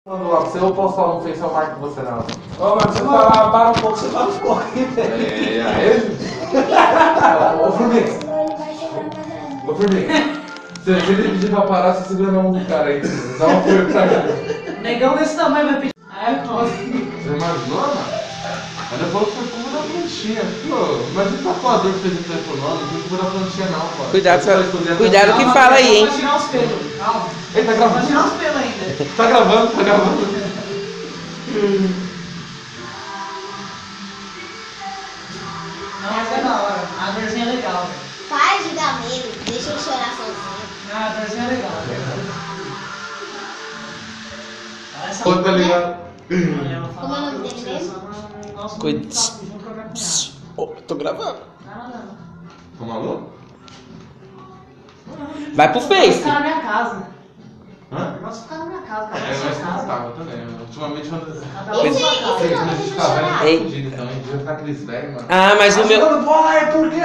Mando lá pra você, eu posso falar no Face, eu marco você na hora. Ô, mano, você fala, para um pouco, você fala um pouco. Ô, Firmix. Ô, Firmix. Se ele pedir pra parar, você segura na mão do cara aí. Dá um apoio pra ele. Negão desse tamanho vai pedir. Você imaginou, mano? Ainda falou que foi culpa da plantinha. Pô, imagina o tatuador que fez o telefonando, não foi culpa da plantinha não, pô. Cuidado que fala aí, hein? Vai tirar os pelos, calma. Ele tá gravando? Vai tirar os pelos ainda. Tá gravando, tá gravando. Não, mas é da hora. A dorzinha é legal, velho. Para de dar medo, deixa ele chorar sozinho. Ah, a dorzinha é legal, velho. Pô, tá ligado? Como é o nome dele mesmo? Cuide. Oh, tô gravando. Tá maluco? Vai pro Face. Ficar na minha casa. Hã? Eu gosto de ficar na minha casa, cada um É na mais sua casa. confortável também. Ultimamente, quando Cada um na sua casa. a gente fica velho, Ei. tá fudido também. Devia ficar aqueles velhos, mano. Ah, mas o meu. Jogando bola aí, por quê?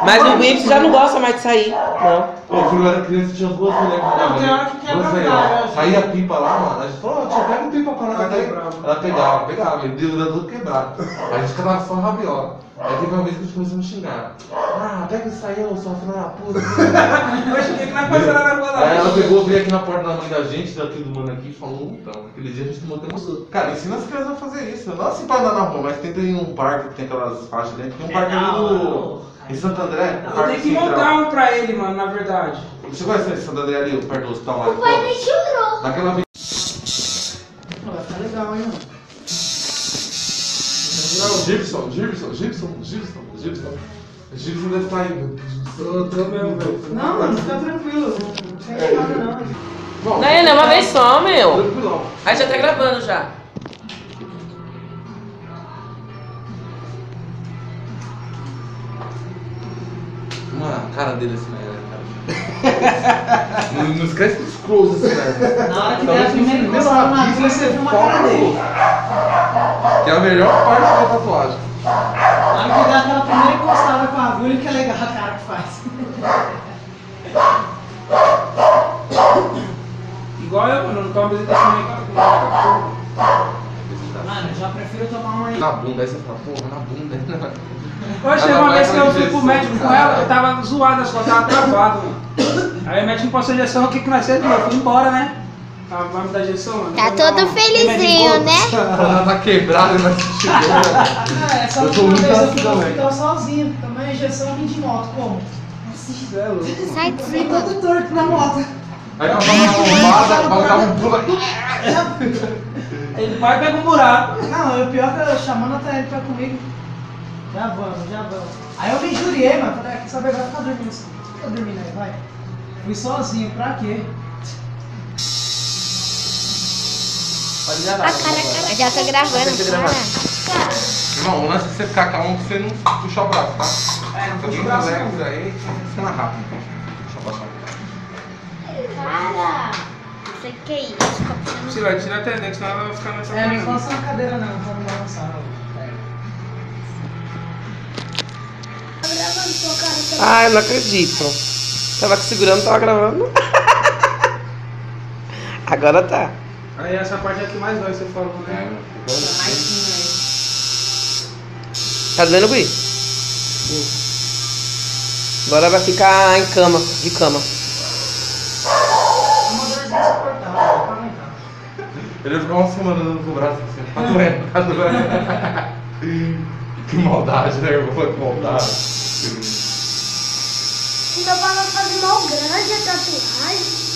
Mas o Whips já não gosta mais de sair. Não. Pô, quando eu era criança tinha duas mulheres que Não, tem hora que quebra duas aí, o galho, ó. Saía a pipa lá, mano. A gente falou, tia, pega a pipa pra nós. Ela Aí quebrava. ela pegava, ele deu tudo quebrado. Aí a gente ficava só rabiola. Aí teve uma vez que a gente começou a me xingar. Ah, pega isso aí, ô sua filha da puta. Oxe, o que que nós fazemos na rua Aí ela lá? pegou, veio aqui na porta da mãe da gente, daqui do mano aqui, e falou, então, aquele dia a gente tomou até um... Cara, ensina as crianças a fazer isso. Não assim pra andar na rua, mas tenta ir num parque que tem aquelas faixas dentro. Tem um parque ali no... Em Santo André. Eu tenho que montar um pra ele, mano, na verdade. Você conhece esse Santo André ali, perto do hospital lá? O pai me chorou. Naquela vez. Vai ficar legal, hein, mano. Gibson deve estar aí. Tô mesmo, velho. Não, mano, fica tranquilo. Não tem nada, não. Bom, Não é uma vez só, meu. tranquilão. Aí já tá gravando já. Mano, a cara dele assim, cara. Não esquece dos close assim, né? Na hora que der a primeira encostada na agulha, você viu uma cara dele. Que é a melhor parte da tatuagem. Na hora que der aquela primeira encostada com a agulha, que é legal a cara que faz. Igual eu, mano, não tomo visita também. Mano, eu já prefiro tomar uma aí. Na bunda, aí você fala, porra, na bunda. Hoje, uma vez que eu fui pro médico com ela, eu tava zoado, as costas tava travado, mano. Aí o médico me passou a injeção, o que que nós fizemos? Eu fui embora, né? Vamos dar injeção, mano. Tá todo felizinho, né? Ela tá quebrada, mas chegou. Ah, essa Eu tô última muito vez eu assim fui no também. hospital sozinho. Tomei uma injeção vim de moto, como? Você é louco. Sai Eu vim disso. todo torto na moto. Aí ela tava arrombada, ela tava um pulo. Ele vai pegar um buraco. Não, o pior é que eu chamando até ele pra comigo. Já vamos, já vamos. Aí eu me injuriei, mano. Falei, quer saber, vai ficar dormindo assim. Fica dormindo aí, vai. Fui sozinho, pra quê? Pode gravar. Eu já tô gravando, para. Não, o lance é você ficar calmo que você não puxa o braço, tá? É, não Você puxa o bem braço, relax não. aí, funciona rápido. Deixa eu passar. Para. Não sei o que é isso. Fica puxando. Você vai tirar até dentro, senão ela vai ficar nessa É, não cadeira. encosta na cadeira não, vamos balançar. Ah, eu não acredito. Tava segurando, tava gravando. Agora tá. Aí essa parte é que mais dói, você falou, né? Tá doendo, Gui? Agora vai ficar em cama, de cama. É uma dorzinha insuportável, dá pra aguentar. Ele vai ficar uma semana andando com o braço assim, tá doendo, tá doendo. Que maldade, né, irmão? Que maldade. Então, para não fazer mal grande a tatuagem.